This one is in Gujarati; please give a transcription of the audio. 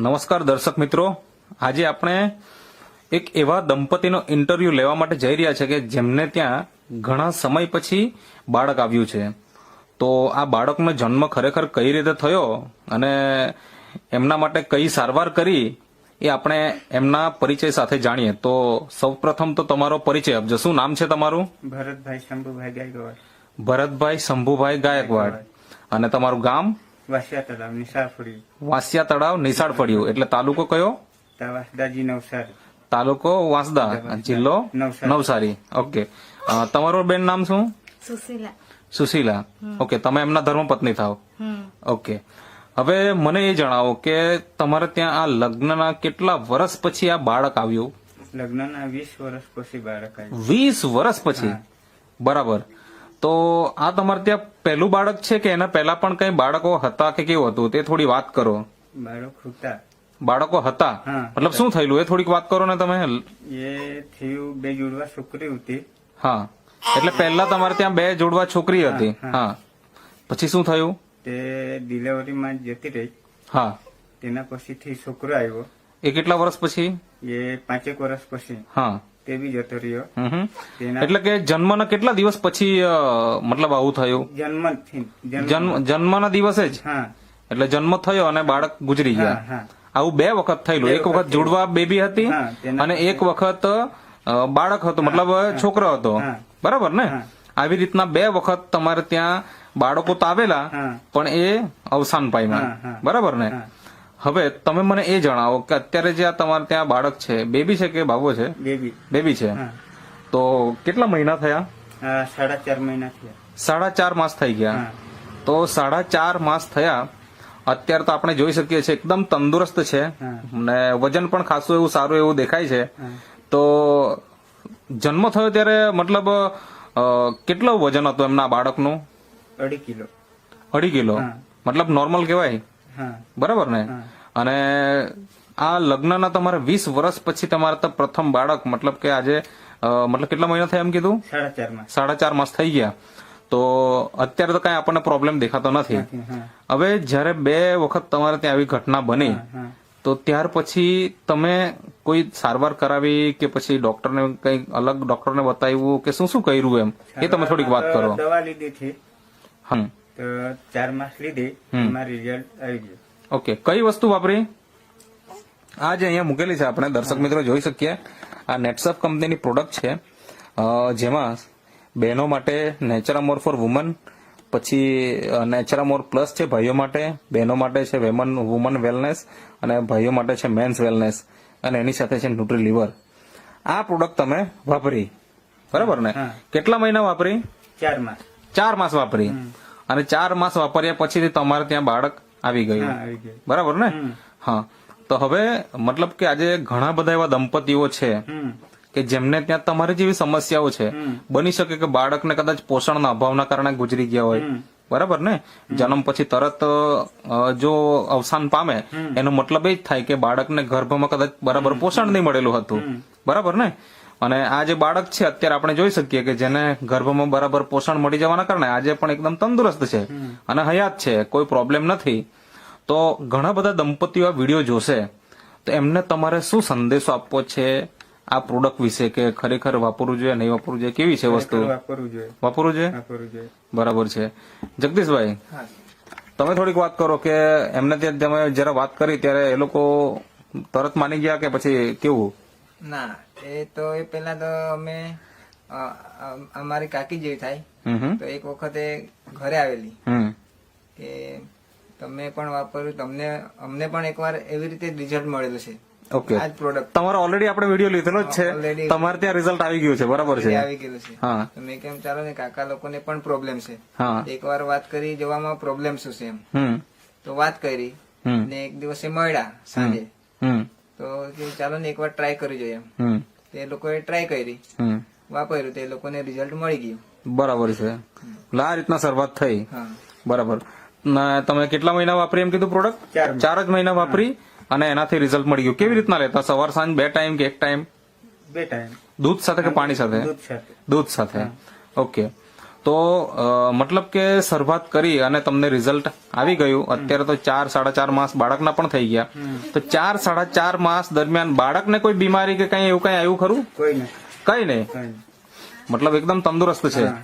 નમસ્કાર દર્શક મિત્રો, આજે આપણે એક એવા દંપતીનો ઇન્ટરવ્યુ લેવા માટે જઈ રહ્યા છે કે જેમને ત્યાં ઘણા સમય પછી બાળક આવ્યું છે. તો આ બાળકનો જન્મ ખરેખર કઈ રીતે થયો અને એમના માટે કઈ સારવાર કરી એ આપણે એમના પરિચય સાથે જાણીએ. તો સૌપ્રથમ તો તમારો પરિચય આપજો. શું નામ છે તમારું? ભરતભાઈ શંભુભાઈ ગાયકવાડ. ભરતભાઈ શંભુભાઈ ગાયકવાડ. અને તમારું ગામ? વાસિયા તળાવ નિશાળ ફળ્યું. વાસિયા તળાવ નિશાળ ફળ્યું. એટલે તાલુકો કયો? વાસદાજી નવસારી. તાલુકો વાંસદા, જિલ્લો નવસારી. ઓકે. તમારું બેન નામ શું? સુશીલા. સુશીલા. ઓકે. તમે એમના ધર્મપત્ની થાવ. ઓકે. હવે મને એ જણાવો કે તમારે ત્યાં આ લગ્નના કેટલા વર્ષ પછી આ બાળક આવ્યું? લગ્નના 20 વર્ષ પછી બાળક આવ્યું. 20 વર્ષ પછી. બરાબર. તો આ તમારે ત્યાં પહેલું બાળક છે કે એના પહેલા પણ કઈ બાળકો હતા કે કેવું હતું તે થોડી વાત કરો. બાળક હતા. બાળકો હતા? હા. મતલબ શું થયેલું એ થોડીક વાત કરો ને તમે. એ થયું 2 જોડવા છોકરી હતી. હા. એટલે પહેલા તમારે ત્યાં 2 જોડવા છોકરી હતી. હા. પછી શું થયું? તે ડિલિવરીમાં જતી રહી. હા. તેના પછીથી છોકરો આવ્યો. એ કેટલા વર્ષ પછી? એ 5 વર્ષ પછી. હા. તે બી જતો રહ્યો. તેના એટલે કે જન્મના કેટલા દિવસ પછી મતલબ આવું થયું? જન્મના દિવસે જ? હા. એટલે જન્મ થયો અને બાળક ગુજરી ગયા. હા. આવું 2 વખત થયેલું. એક વખત જોડવા બેબી હતી હા, તેના અને એક વખત બાળક હતો, મતલબ છોકરો હતો. હા. બરાબર ને? આવી રીતના 2 વખત તમારે ત્યાં બાળકો તો આવેલા હા. પણ એ અવસાન પામ્યા. હા. બરાબર ને? હા. હવે તમે મને એ જણાવો કે અત્યારે જે આ તમારે ત્યાં બાળક છે, બેબી છે કે બાબો છે? બેબી. બેબી છે. હા. તો કેટલા મહિના થયા? 4.5 મહિના થયા. 4.5 માસ થઈ ગયા. હા. તો 4.5 માસ થયા. અત્યારે તો આપણે જોઈ શકીએ છીએ એકદમ તંદુરસ્ત છે હા. ને વજન પણ ખાસું એવું સારું એવું દેખાય છે. હા. તો જન્મ થયો ત્યારે મતલબ કેટલું વજન હતું એમના બાળકનું? 2.5 કિલો. 2.5 કિલો. હા. મતલબ નોર્મલ કહેવાય. હા. બરાબર ને? હા. અને આ લગ્નના તમારે 20 વર્ષ પછી તમારે તો પ્રથમ બાળક, મતલબ કે આજે મતલબ કેટલા મહિના થયા એમ કીધું? 4.5 માસ. 4.5 માસ થઈ ગયા. તો અત્યારે તો કઈ આપણને પ્રોબ્લેમ દેખાતો નથી. હા. હવે જયારે 2 વખત તમારે ત્યાં આવી ઘટના બની હા. તો ત્યાર પછી તમે કોઈ સારવાર કરાવી કે પછી ડોક્ટરને કઈ અલગ ડોક્ટરને બતાવ્યું કે શું શું કર્યું એમ એ તમે થોડીક વાત કરો. દવા લીધી છે હમ. તો 4 માસ લીધી. એમાં રિઝલ્ટ આવી ગયું. ઓકે. કઈ વસ્તુ વાપરી? આ જે અહીંયા મૂકેલી છે આપણે દર્શક મિત્રો જોઈ શકીએ. આ નેટસફ કંપનીની પ્રોડક્ટ છે, જેમાં બહેનો માટે નેચરામોર ફોર વુમન, પછી નેચરામોર પ્લસ છે ભાઈઓ માટે, બહેનો માટે છે વુમન વેલનેસ અને ભાઈઓ માટે છે મેન્સ વેલનેસ, અને એની સાથે છે ન્યુટ્રી લીવર. આ પ્રોડક્ટ તમે વાપરી, બરાબર ને? હા. કેટલા મહિના વાપરી? 4 માસ. 4 માસ વાપરી. અને 4 માસ વાપર્યા પછી તમારે ત્યાં બાળક આવી ગયું. હા, આવી ગયું. બરાબર ને? હા. તો હવે મતલબ કે આજે ઘણા બધા એવા દંપતીઓ છે કે જેમને ત્યાં તમારી જેવી સમસ્યાઓ છે. બની શકે કે બાળકને કદાચ પોષણના અભાવના કારણે ગુજરી ગયા હોય. બરાબર ને? જન્મ પછી તરત જો અવસાન પામે એનો મતલબ એ જ થાય કે બાળકને ગર્ભમાં કદાચ બરાબર પોષણ નહીં મળેલું હતું. બરાબર ને? અને આ જે બાળક છે અત્યારે આપણે જોઈ શકીએ કે જેને ગર્ભમાં બરાબર પોષણ મળી જવાના કારણે આજે પણ એકદમ તંદુરસ્ત છે અને હયાત છે, કોઈ પ્રોબ્લેમ નથી. તો ઘણા બધા દંપતીઓ આ વિડીયો જોશે તો એમને તમારે શું સંદેશો આપવો છે આ પ્રોડક્ટ વિશે કે ખરેખર વાપરવું જોઈએ, નહીં વાપરવું જોઈએ, કેવી છે વસ્તુ? વાપરવું જોઈએ. વાપરવું જોઈએ. વાપરવું જોઈએ. બરાબર છે. જગદીશભાઈ, તમે થોડીક વાત કરો કે એમને ત્યાં તમે જરા વાત કરી ત્યારે એ લોકો તરત માની ગયા કે પછી કેવું? ના, એ તો એ પેલા તો અમે અમારી કાકી જેવી થાય તો એક વખતે ઘરે આવેલી કે તમે પણ વાપર્યું, અમને પણ એકવાર એવી રીતે રિઝલ્ટ મળેલું છે. ઓકે. આ જ પ્રોડક્ટ તમારો ઓલરેડી આપણે વિડીયો લીધેલો જ છે, Already. તમારે ત્યાં રિઝલ્ટ આવી ગયું છે. બરાબર છે. આવી ગયેલું છે. હા. તો મેં કેમ ચાલો ને કાકા લોકોને પણ પ્રોબ્લેમ છે, હા. એકવાર વાત કરી જોવામાં પ્રોબ્લેમ શું છે એમ. હમ. તો વાત કરી હમ. ને એક દિવસે મળ્યા સાંજે. હમ. તો કે ચાલો ને એકવાર ટ્રાય કરી જોઈએ એમ. હમ. તે લોકોએ ટ્રાય કરી, હમ. વાપર્યું, તે લોકોને રિઝલ્ટ મળી ગયું. બરાબર છે. એટલે આ રીતના શરૂઆત થઈ. હા. બરાબર. તમે કેટલા મહિના વાપરી એમ કીધું પ્રોડક્ટ? 4 જ મહિના વાપરી અને એનાથી રિઝલ્ટ મળી ગયું. કેવી રીતના લેતા? સવાર સાંજ 2 ટાઈમ કે 1 ટાઈમ? 2 ટાઈમ. દૂધ સાથે કે પાણી સાથે? દૂધ સાથે. દૂધ સાથે. ઓકે. તો મતલબ કે શરૂઆત કરી અને તમને રિઝલ્ટ આવી ગયું. અત્યારે તો 4-4.5 માસ બાળકના પણ થઈ ગયા. તો 4-4.5 માસ દરમિયાન બાળકને કોઈ બીમારી કે કઈ એવું કઈ આવ્યું ખરું? કોઈ નહીં. કઈ નહીં, કઈ નહીં. મતલબ એકદમ તંદુરસ્ત છે. હા.